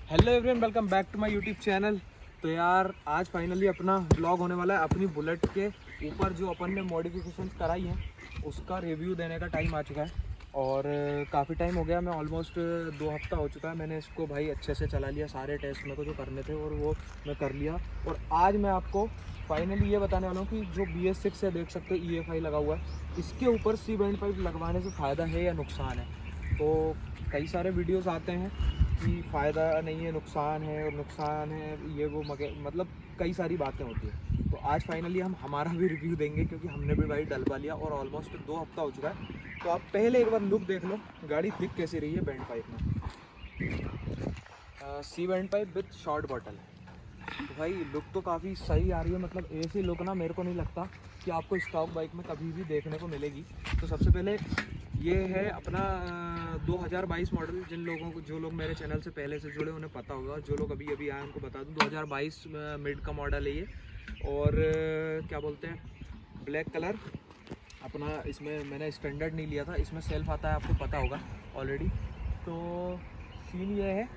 Hello everyone, welcome back to my YouTube channel. तो यार आज फाइनली अपना ब्लॉग होने वाला है। अपनी बुलेट के ऊपर जो अपन ने मॉडिफिकेशंस कराई हैं उसका रिव्यू देने का टाइम आ चुका है। और काफ़ी टाइम हो गया, मैं ऑलमोस्ट 2 हफ्ता हो चुका है। मैंने इसको भाई अच्छे से चला लिया, सारे टेस्ट मेरे को जो करने थे और वो मैं कर लिया। और आज मैं आपको फाइनली ये बताने वाला हूँ कि जो BS6 से देख सकते हो EFI लगा हुआ है, इसके ऊपर सी बैंड पाइप लगवाने से फ़ायदा है या नुकसान है। तो कई सारे वीडियोस आते हैं कि फ़ायदा नहीं है, नुकसान है, और नुकसान है ये वो मतलब कई सारी बातें होती हैं। तो आज फाइनली हम हमारा भी रिव्यू देंगे क्योंकि हमने भी भाई डलवा लिया और ऑलमोस्ट 2 हफ्ता हो चुका है। तो आप पहले एक बार लुक देख लो, गाड़ी दिख कैसी रही है बैंड पाइप में। C bend pipe with short bottle. तो भाई लुक तो काफ़ी सही आ रही है, मतलब ऐसी लुक ना मेरे को नहीं लगता कि आपको स्टॉक बाइक में कभी भी देखने को मिलेगी। तो सबसे पहले ये है अपना 2022 मॉडल। जिन लोगों को, जो लोग मेरे चैनल से पहले से जुड़े उन्हें पता होगा, जो लोग अभी अभी आए उनको बता दूं 2022 मिड का मॉडल है ये। और क्या बोलते हैं, ब्लैक कलर अपना। इसमें मैंने स्टैंडर्ड नहीं लिया था, इसमें सेल्फ आता है, आपको पता होगा ऑलरेडी। तो सीन ये है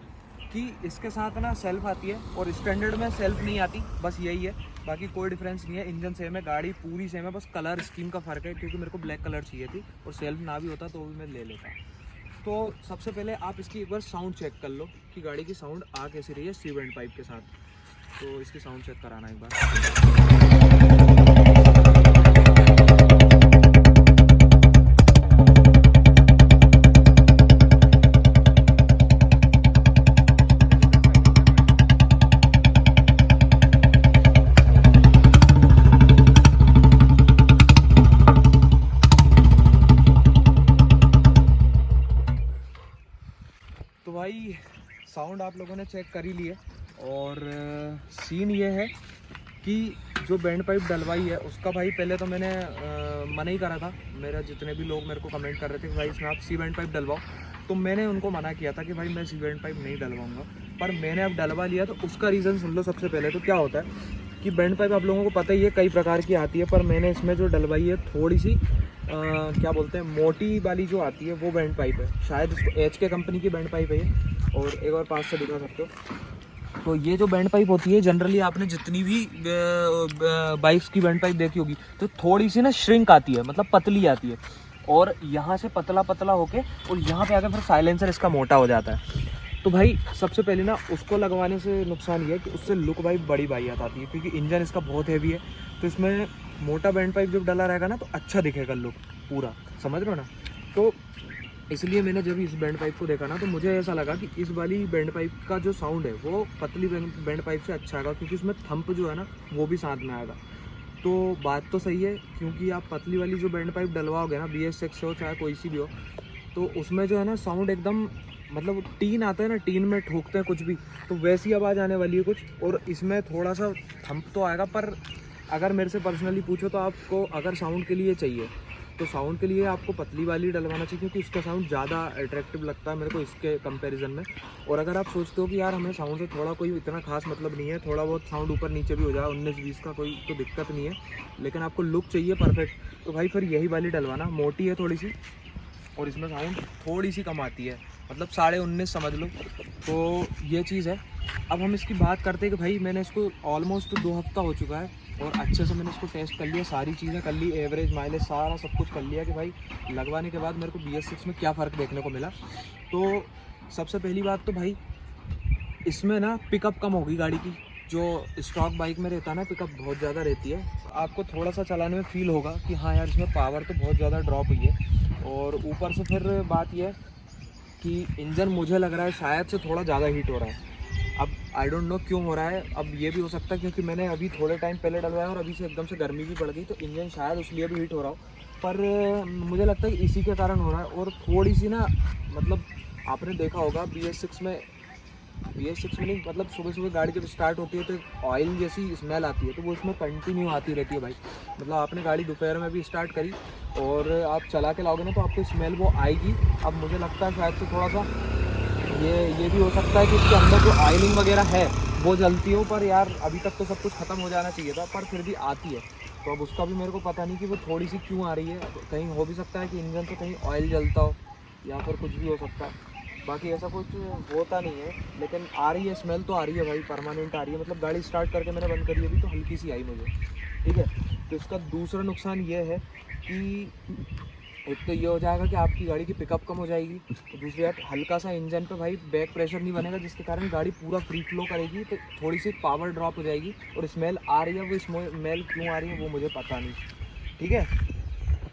कि इसके साथ ना सेल्फ आती है और स्टैंडर्ड में सेल्फ नहीं आती, बस यही है। बाकी कोई डिफरेंस नहीं है, इंजन सेम है, गाड़ी पूरी सेम है, बस कलर स्कीम का फ़र्क है। क्योंकि मेरे को ब्लैक कलर चाहिए थी और सेल्फ ना भी होता तो भी मैं ले लेता। तो सबसे पहले आप इसकी एक बार साउंड चेक कर लो कि गाड़ी की साउंड आ कैसी रही है सी बैंड पाइप के साथ। तो इसकी साउंड चेक कराना एक बार। तो भाई साउंड आप लोगों ने चेक कर ही लिए। और सीन ये है कि जो बैंड पाइप डलवाई है उसका भाई पहले तो मैंने मना ही करा था। मेरा जितने भी लोग मेरे को कमेंट कर रहे थे कि भाई इसमें आप सी बैंड पाइप डलवाओ, तो मैंने उनको मना किया था कि भाई मैं सी बैंड पाइप नहीं डलवाऊंगा। पर मैंने अब डलवा लिया तो उसका रीज़न सुन लो। सबसे पहले तो क्या होता है कि बैंड पाइप आप लोगों को पता ही है कई प्रकार की आती है, पर मैंने इसमें जो डलवाई है थोड़ी सी क्या बोलते हैं, मोटी वाली जो आती है वो बैंड पाइप है। शायद इसको HK कंपनी की बैंड पाइप है ये। और एक बार पास से दिखा सकते हो। तो ये जो बैंड पाइप होती है, जनरली आपने जितनी भी बाइक्स की बैंड पाइप देखी होगी तो थोड़ी सी ना श्रिंक आती है, मतलब पतली आती है। और यहाँ से पतला पतला होके और यहाँ पे आकर फिर साइलेंसर इसका मोटा हो जाता है। तो भाई सबसे पहले ना उसको लगवाने से नुकसान ये है कि उससे लुक भाई बड़ी वाहियात आती है, क्योंकि इंजन इसका बहुत हैवी है। तो इसमें मोटा बैंड पाइप जब डला रहेगा ना तो अच्छा दिखेगा लुक पूरा, समझ रहे हो ना। तो इसलिए मैंने जब इस बैंड पाइप को देखा ना तो मुझे ऐसा लगा कि इस वाली बैंड पाइप का जो साउंड है वो पतली बैंड पाइप से अच्छा आएगा, क्योंकि उसमें थंप जो है ना वो भी साथ में आएगा। तो बात तो सही है, क्योंकि आप पतली वाली जो बैंड पाइप डलवाओगे ना, BS6 हो चाहे कोई सी भी हो, तो उसमें जो है ना साउंड एकदम, मतलब टीन आता है ना, टीन में ठोकते हैं कुछ भी, तो वैसी आवाज़ आने वाली है कुछ। और इसमें थोड़ा सा थंप तो आएगा, पर अगर मेरे से पर्सनली पूछो तो आपको अगर साउंड के लिए चाहिए तो साउंड के लिए आपको पतली वाली डलवाना चाहिए, क्योंकि उसका साउंड ज़्यादा अट्रैक्टिव लगता है मेरे को इसके कंपैरिजन में। और अगर आप सोचते हो कि यार हमें साउंड से थोड़ा कोई इतना खास मतलब नहीं है, थोड़ा बहुत साउंड ऊपर नीचे भी हो जाए 19-20 का, कोई तो दिक्कत नहीं है, लेकिन आपको लुक चाहिए परफेक्ट, तो भाई फिर यही वाली डलवाना। मोटी है थोड़ी सी और इसमें साउंड थोड़ी सी कम आती है, मतलब 19.5 समझ लो। तो ये चीज़ है। अब हम इसकी बात करते हैं कि भाई मैंने इसको ऑलमोस्ट 2 हफ्ता हो चुका है और अच्छे से मैंने इसको टेस्ट कर लिया, सारी चीज़ें कर ली, एवरेज माइलेज सारा सब कुछ कर लिया कि भाई लगवाने के बाद मेरे को BS6 में क्या फ़र्क देखने को मिला। तो सबसे पहली बात तो भाई इसमें ना पिकअप कम होगी गाड़ी की। जो स्टॉक बाइक में रहता है ना, पिकअप बहुत ज़्यादा रहती है। आपको थोड़ा सा चलाने में फील होगा कि हाँ यार इसमें पावर तो बहुत ज़्यादा ड्रॉप हुई है। और ऊपर से फिर बात यह है कि इंजन मुझे लग रहा है शायद से थोड़ा ज़्यादा हीट हो रहा है। अब आई डोंट नो क्यों हो रहा है। अब ये भी हो सकता है क्योंकि मैंने अभी थोड़े टाइम पहले डलवाया और अभी से एकदम से गर्मी भी पड़ गई, तो इंजन शायद उसलिए भी हीट हो रहा हो। पर मुझे लगता है कि इसी के कारण हो रहा है। और थोड़ी सी ना, मतलब आपने देखा होगा BS6 में नहीं, मतलब सुबह सुबह गाड़ी जब स्टार्ट होती है तो एक ऑयल जैसी स्मेल आती है, तो वो इसमें कंटिन्यू आती रहती है भाई। मतलब आपने गाड़ी दोपहर में भी स्टार्ट करी और आप चला के लाओगे ना तो आपको स्मेल वो आएगी। अब मुझे लगता है शायद से थोड़ा सा ये भी हो सकता है कि इसके अंदर जो ऑयलिंग वगैरह है वो जलती हो, पर यार अभी तक तो सब कुछ ख़त्म हो जाना चाहिए था, पर फिर भी आती है। तो अब उसका भी मेरे को पता नहीं कि वो थोड़ी सी क्यों आ रही है। कहीं हो भी सकता है कि इंजन से कहीं ऑयल जलता हो या फिर कुछ भी हो सकता है। बाकी ऐसा कुछ होता नहीं है, लेकिन आ रही है स्मेल तो आ रही है भाई, परमानेंट आ रही है। मतलब गाड़ी स्टार्ट करके मैंने बंद करी अभी तो हल्की सी आई मुझे, ठीक है। तो इसका दूसरा नुकसान ये है कि एक तो ये हो जाएगा कि आपकी गाड़ी की पिकअप कम हो जाएगी, तो दूसरी बात हल्का सा इंजन पे भाई बैक प्रेशर नहीं बनेगा, जिसके कारण गाड़ी पूरा फ्री फ्लो करेगी, तो थोड़ी सी पावर ड्रॉप हो जाएगी। और स्मेल आ रही है, वो स्मेल क्यों आ रही है वो मुझे पता नहीं, ठीक है।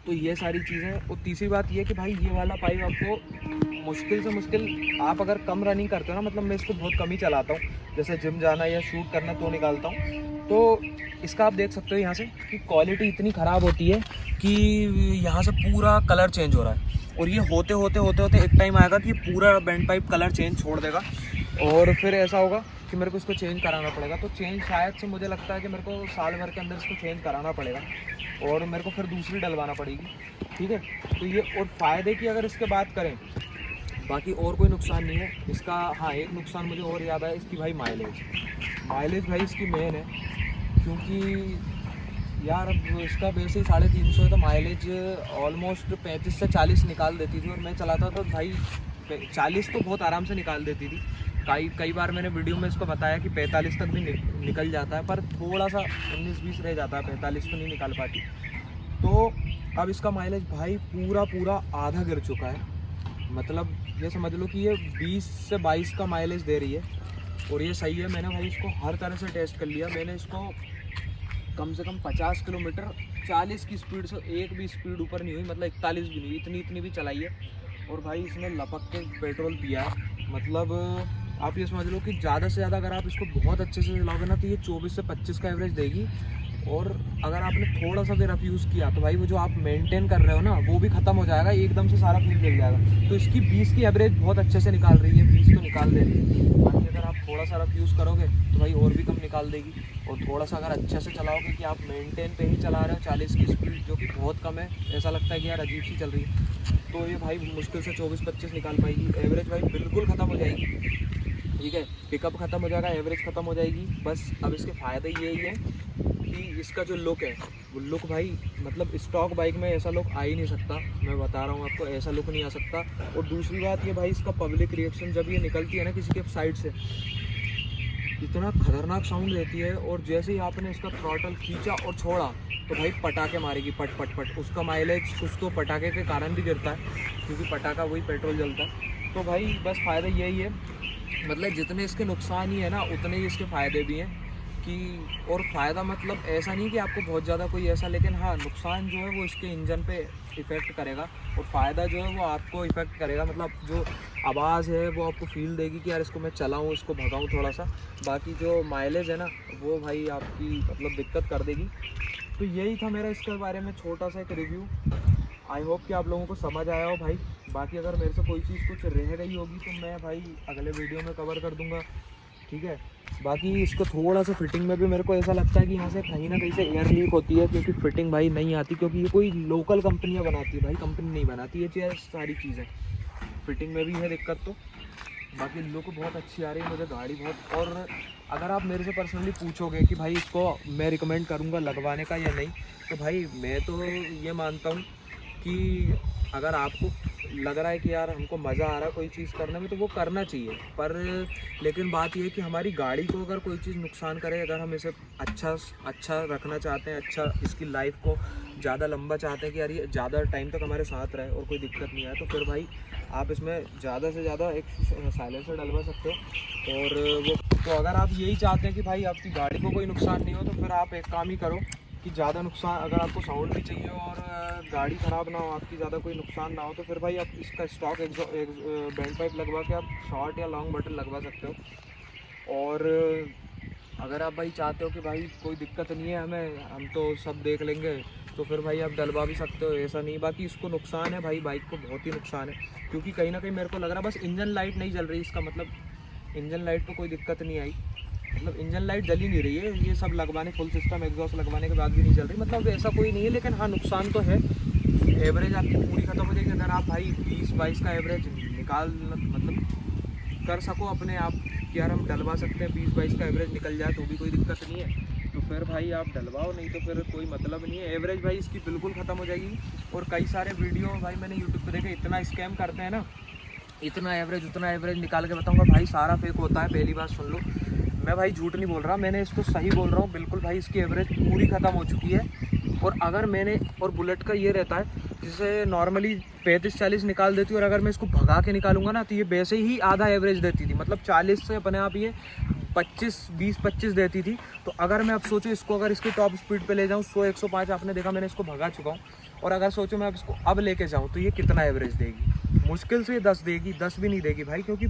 तो ये सारी चीज़ें। और तीसरी बात ये कि भाई ये वाला पाइप आपको मुश्किल से मुश्किल, आप अगर कम रनिंग करते हो ना, मतलब मैं इसको बहुत कम ही चलाता हूँ, जैसे जिम जाना या शूट करना तो निकालता हूँ, तो इसका आप देख सकते हो यहाँ से कि क्वालिटी इतनी ख़राब होती है कि यहाँ से पूरा कलर चेंज हो रहा है। और ये होते होते होते होते एक टाइम आएगा कि पूरा बैंड पाइप कलर चेंज छोड़ देगा, और फिर ऐसा होगा कि मेरे को इसको चेंज कराना पड़ेगा। तो चेंज शायद से मुझे लगता है कि मेरे को साल भर के अंदर इसको चेंज कराना पड़ेगा, और मेरे को फिर दूसरी डलवाना पड़ेगी, ठीक है। तो ये, और फ़ायदे की अगर इसके बात करें, बाकी और कोई नुकसान नहीं है इसका। हाँ, एक नुकसान मुझे और याद आया इसकी, भाई माइलेज भाई इसकी मेन है, क्योंकि यार अब इसका वैसे ही 350 है, तो माइलेज ऑलमोस्ट 35 से 40 निकाल देती थी, और मैं चलाता तो भाई 40 तो बहुत आराम से निकाल देती थी। कई बार मैंने वीडियो में इसको बताया कि 45 तक भी निकल जाता है, पर थोड़ा सा 19-20 रह जाता है, 45 तो नहीं निकाल पाती। तो अब इसका माइलेज भाई पूरा आधा गिर चुका है। मतलब ये समझ लो कि ये 20 से 22 का माइलेज दे रही है, और ये सही है। मैंने भाई इसको हर तरह से टेस्ट कर लिया, मैंने इसको कम से कम 50 किलोमीटर 40 की स्पीड से, एक भी स्पीड ऊपर नहीं हुई, मतलब 41 भी नहीं, इतनी भी चलाई है। और भाई इसने लपक के पेट्रोल पिया है। मतलब आप ये समझ लो कि ज़्यादा से ज़्यादा अगर आप इसको बहुत अच्छे से चलाओगे ना, तो ये 24 से 25 का एवरेज देगी। और अगर आपने थोड़ा सा भी रफ यूज़ किया तो भाई वो जो आप मेंटेन कर रहे हो ना, वो भी ख़त्म हो जाएगा, एकदम से सारा फ्यूल जल जाएगा। तो इसकी 20 की एवरेज बहुत अच्छे से निकाल रही है, 20 तो निकाल दे रही है। बाकी अगर आप थोड़ा सा रफ यूज़ करोगे तो भाई और भी कम निकाल देगी। और थोड़ा सा अगर अच्छे से चलाओगे कि आप मेंटेन पे ही चला रहे हो 40 की स्पीड, जो कि बहुत कम है, ऐसा लगता है कि यार अजीब सी चल रही है, तो ये भाई मुश्किल से 24-25 निकाल पाएगी। एवरेज भाई बिल्कुल ख़त्म हो जाएगी, ठीक है। पिकअप ख़त्म हो जाएगा, एवरेज ख़त्म हो जाएगी। बस अब इसके फ़ायदे यही है कि इसका जो लुक है, वो लुक भाई, मतलब स्टॉक बाइक में ऐसा लुक आ ही नहीं सकता, मैं बता रहा हूँ आपको, ऐसा लुक नहीं आ सकता। और दूसरी बात ये भाई, इसका पब्लिक रिएक्शन जब ये निकलती है ना किसी के साइड से, इतना खतरनाक साउंड देती है। और जैसे ही आपने इसका थ्रॉटल खींचा और छोड़ा तो भाई पटाखे मारेगी, पट पट पट। उसका माइलेज कुछ तो पटाखे के कारण भी गिरता है, क्योंकि पटाखा वही पेट्रोल जलता है। तो भाई बस फ़ायदा यही है, मतलब जितने इसके नुकसान ही है ना, उतने ही इसके फ़ायदे भी हैं कि। और फ़ायदा मतलब ऐसा नहीं कि आपको बहुत ज़्यादा कोई ऐसा, लेकिन हाँ नुकसान जो है वो इसके इंजन पे इफ़ेक्ट करेगा, और फ़ायदा जो है वो आपको इफ़ेक्ट करेगा। मतलब जो आवाज़ है वो आपको फील देगी कि यार इसको मैं चलाऊँ, इसको भगाऊँ थोड़ा सा। बाकी जो माइलेज है ना, वो भाई आपकी मतलब दिक्कत कर देगी। तो यही था मेरा इसके बारे में छोटा सा एक रिव्यू। आई होप कि आप लोगों को समझ आया हो भाई। बाकी अगर मेरे से कोई चीज़ कुछ रह गई होगी तो मैं भाई अगले वीडियो में कवर कर दूंगा, ठीक है। बाकी इसको थोड़ा सा फिटिंग में भी मेरे को ऐसा लगता है कि यहाँ से कहीं ना कहीं से एयर लीक होती है, क्योंकि फिटिंग भाई नहीं आती, क्योंकि ये कोई लोकल कंपनियाँ बनाती है भाई, कंपनी नहीं बनाती ये चीज़, सारी चीज़ें फिटिंग में भी है दिक्कत। तो बाकी लुक बहुत अच्छी आ रही है मुझे गाड़ी बहुत। और अगर आप मेरे से पर्सनली पूछोगे कि भाई इसको मैं रिकमेंड करूँगा लगवाने का या नहीं, तो भाई मैं तो ये मानता हूँ कि अगर आपको लग रहा है कि यार हमको मज़ा आ रहा है कोई चीज़ करने में, तो वो करना चाहिए। पर लेकिन बात ये है कि हमारी गाड़ी को अगर कोई चीज़ नुकसान करे, अगर हम इसे अच्छा रखना चाहते हैं, अच्छा इसकी लाइफ को ज़्यादा लंबा चाहते हैं कि यार ये ज़्यादा टाइम तक हमारे साथ रहे और कोई दिक्कत नहीं आए, तो फिर भाई आप इसमें ज़्यादा से ज़्यादा एक साइलेंसर डलवा सकते हो। और वो, तो अगर आप यही चाहते हैं कि भाई आपकी गाड़ी को कोई नुकसान नहीं हो, तो फिर आप एक काम ही करो कि ज़्यादा नुकसान, अगर आपको साउंड भी चाहिए और गाड़ी ख़राब ना हो, आपकी ज़्यादा कोई नुकसान ना हो, तो फिर भाई आप इसका स्टॉक बैंड पाइप लगवा के आप शॉर्ट या लॉन्ग बटन लगवा सकते हो। और अगर आप भाई चाहते हो कि भाई कोई दिक्कत नहीं है हमें, हम तो सब देख लेंगे, तो फिर भाई आप डलवा भी सकते हो, ऐसा नहीं। बाकी इसको नुकसान है भाई, बाइक को बहुत ही नुकसान है, क्योंकि कहीं ना कहीं मेरे को लग रहा है बस इंजन लाइट नहीं जल रही, इसका मतलब इंजन लाइट को कोई दिक्कत नहीं आई, मतलब इंजन लाइट जल ही नहीं रही है, ये सब लगवाने, फुल सिस्टम एग्जॉस्ट लगवाने के बाद भी नहीं जल रही, मतलब ऐसा कोई नहीं है। लेकिन हाँ नुकसान तो है, एवरेज आपकी पूरी ख़त्म हो जाएगी। अगर आप भाई 20-22 का एवरेज निकाल, मतलब कर सको अपने आप कि यार हम डलवा सकते हैं, 20-22 का एवरेज निकल जाए तो भी कोई दिक्कत नहीं है, तो फिर भाई आप डलवाओ, नहीं तो फिर कोई मतलब नहीं है। एवरेज भाई इसकी बिल्कुल ख़त्म हो जाएगी। और कई सारे वीडियो भाई मैंने यूट्यूब पे देखे, इतना स्कैम करते हैं ना, इतना एवरेज उतना एवरेज निकाल के बताऊंगा भाई, सारा फेक होता है, पहली बात सुन लो। मैं भाई झूठ नहीं बोल रहा, मैंने इसको सही बोल रहा हूँ बिल्कुल भाई। इसकी एवरेज पूरी ख़त्म हो चुकी है। और अगर मैंने, और बुलेट का ये रहता है जिसे नॉर्मली 35-40 निकाल देती है, और अगर मैं इसको भगा के निकालूंगा ना तो ये वैसे ही आधा एवरेज देती थी, मतलब 40 से अपने आप ये 20-25 देती थी। तो अगर मैं अब सोचूं इसको, अगर इसकी टॉप स्पीड पे ले जाऊं 100-105, आपने देखा मैंने इसको भगा चुका हूं, और अगर सोचो मैं अब इसको अब लेके जाऊं तो ये कितना एवरेज देगी? मुश्किल से 10 देगी, 10 भी नहीं देगी भाई, क्योंकि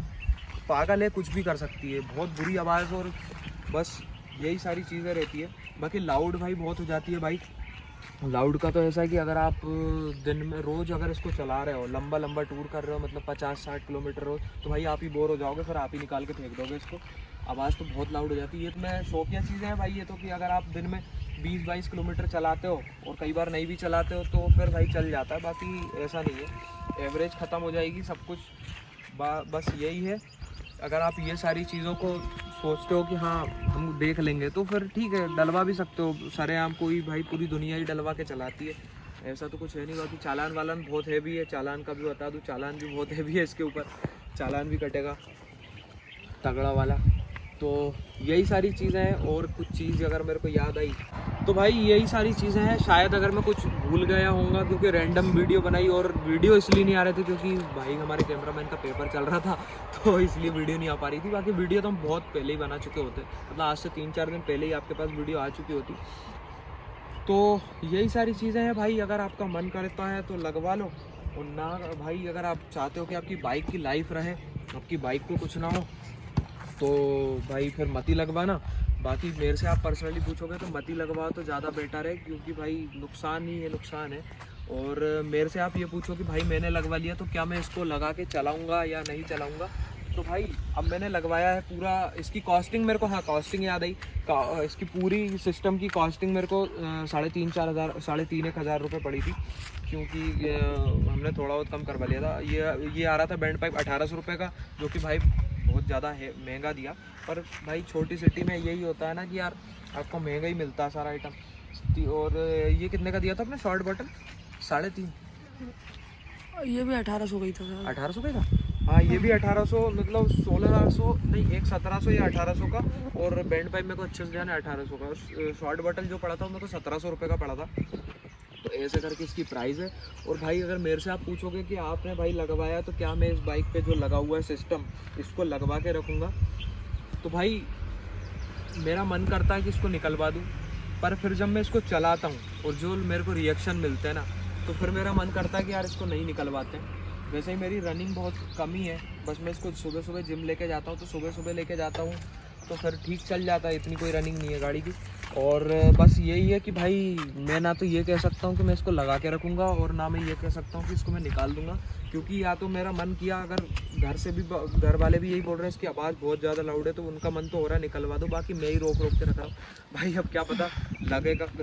पागल है, कुछ भी कर सकती है, बहुत बुरी आवाज़, और बस यही सारी चीज़ें रहती है। बाकी लाउड भाई बहुत हो जाती है भाई। लाउड का तो ऐसा है कि अगर आप दिन में रोज़ अगर इसको चला रहे हो, लंबा लंबा टूर कर रहे हो, मतलब 50-60 किलोमीटर रोज, तो भाई आप ही बोर हो जाओगे, फिर आप ही निकाल के फेंक दोगे इसको। आवाज़ तो बहुत लाउड हो जाती है। ये तो मैं शौकिया चीज़ें हैं भाई ये तो, कि अगर आप दिन में 20-22 किलोमीटर चलाते हो और कई बार नहीं भी चलाते हो तो फिर भाई चल जाता है, बाकी ऐसा नहीं है। एवरेज ख़त्म हो जाएगी सब कुछ, बस यही है। अगर आप ये सारी चीज़ों को सोचते हो कि हाँ हम देख लेंगे तो फिर ठीक है, डलवा भी सकते हो सरेआम। कोई भाई पूरी दुनिया ही डलवा के चलाती है, ऐसा तो कुछ है नहीं। बाकी चालान वालान बहुत हैवी है, चालान का भी बता दूँ, चालान भी बहुत हैवी है इसके ऊपर, चालान भी कटेगा तगड़ा वाला। तो यही सारी चीज़ें हैं। और कुछ चीज़ अगर मेरे को याद आई तो भाई यही सारी चीज़ें हैं। शायद अगर मैं कुछ भूल गया होऊंगा, क्योंकि रैंडम वीडियो बनाई, और वीडियो इसलिए नहीं आ रहे थे क्योंकि भाई हमारे कैमरामैन का पेपर चल रहा था, तो इसलिए वीडियो नहीं आ पा रही थी। बाकी वीडियो तो हम बहुत पहले ही बना चुके होते, मतलब आज से 3-4 दिन पहले ही आपके पास वीडियो आ चुकी होती। तो यही सारी चीज़ें हैं भाई। अगर आपका मन करता है तो लगवा लो, और ना भाई अगर आप चाहते हो कि आपकी बाइक की लाइफ रहे, आपकी बाइक को कुछ ना हो, तो भाई फिर मत ही लगवाना। बाकी मेरे से आप पर्सनली पूछोगे तो मत ही लगवाओ तो ज़्यादा बेटर है, क्योंकि भाई नुकसान ही है, नुकसान है। और मेरे से आप ये पूछो कि भाई मैंने लगवा लिया तो क्या मैं इसको लगा के चलाऊँगा या नहीं चलाऊँगा, तो भाई अब मैंने लगवाया है पूरा। इसकी कॉस्टिंग मेरे को, हाँ कॉस्टिंग याद आई, इसकी पूरी सिस्टम की कॉस्टिंग मेरे को 3,500 रुपये पड़ी थी, क्योंकि हमने थोड़ा बहुत कम करवा लिया था। ये आ रहा था बैंड पाइप 1800 रुपये का, जो कि भाई बहुत ज़्यादा है, महंगा दिया। पर भाई छोटी सिटी में यही होता है ना कि यार आपको महंगा ही मिलता है सारा आइटम। और ये कितने का दिया था अपने शॉर्ट बटन? 3.5। ये भी 1800 का ही था। 1800 का ही था, हाँ ये भी 1800, मतलब 1600 नहीं, एक 1700 या 1800 का। और बैंड पाइप मेरे को अच्छे से ध्यान है 1800 का। शॉर्ट बटन जो पड़ा था मेरे को 1700 रुपये का पड़ा था। तो ऐसे करके इसकी प्राइस है। और भाई अगर मेरे से आप पूछोगे कि आपने भाई लगवाया तो क्या मैं इस बाइक पे जो लगा हुआ है सिस्टम इसको लगवा के रखूँगा, तो भाई मेरा मन करता है कि इसको निकलवा दूँ। पर फिर जब मैं इसको चलाता हूँ और जो मेरे को रिएक्शन मिलते हैं ना, तो फिर मेरा मन करता है कि यार इसको नहीं निकलवाते। वैसे ही मेरी रनिंग बहुत कम ही है, बस मैं इसको सुबह सुबह जिम लेके जाता हूँ, तो सुबह सुबह लेके जाता हूँ तो फिर ठीक चल जाता है, इतनी कोई रनिंग नहीं है गाड़ी की। और बस यही है कि भाई मैं ना तो ये कह सकता हूँ कि मैं इसको लगा के रखूँगा, और ना मैं ये कह सकता हूँ कि इसको मैं निकाल दूँगा। क्योंकि या तो मेरा मन किया, अगर घर से भी, घर वाले भी यही बोल रहे हैं इसकी आवाज़ बहुत ज़्यादा लाउड है, तो उनका मन तो हो रहा है निकलवा दो, बाकी मैं ही रोक रोक के रख रहा हूँ। भाई अब क्या पता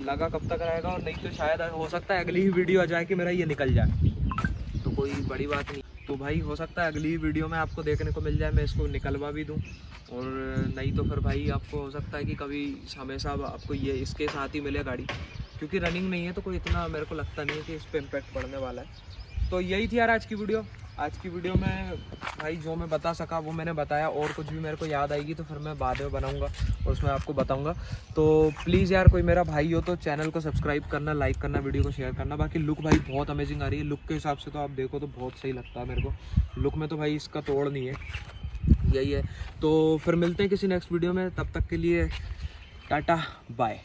लगा कब तक रहेगा, और नहीं तो शायद हो सकता है अगली ही वीडियो आ जाए कि मेरा ये निकल जाए, तो कोई बड़ी बात नहीं। तो भाई हो सकता है अगली वीडियो में आपको देखने को मिल जाए मैं इसको निकलवा भी दूं, और नहीं तो फिर भाई आपको हो सकता है कि कभी हमेशा आपको ये इसके साथ ही मिले गाड़ी, क्योंकि रनिंग नहीं है तो कोई इतना मेरे को लगता नहीं है कि इस पर इम्पैक्ट पड़ने वाला है। तो यही थी यार आज की वीडियो। आज की वीडियो में भाई जो मैं बता सका वो मैंने बताया, और कुछ भी मेरे को याद आएगी तो फिर मैं बाद में बनाऊंगा और उसमें आपको बताऊंगा। तो प्लीज़ यार कोई मेरा भाई हो तो चैनल को सब्सक्राइब करना, लाइक करना, वीडियो को शेयर करना। बाकी लुक भाई बहुत अमेजिंग आ रही है, लुक के हिसाब से तो आप देखो तो बहुत सही लगता है मेरे को, लुक में तो भाई इसका तोड़ नहीं है, यही है। तो फिर मिलते हैं किसी नेक्स्ट वीडियो में, तब तक के लिए टाटा बाय।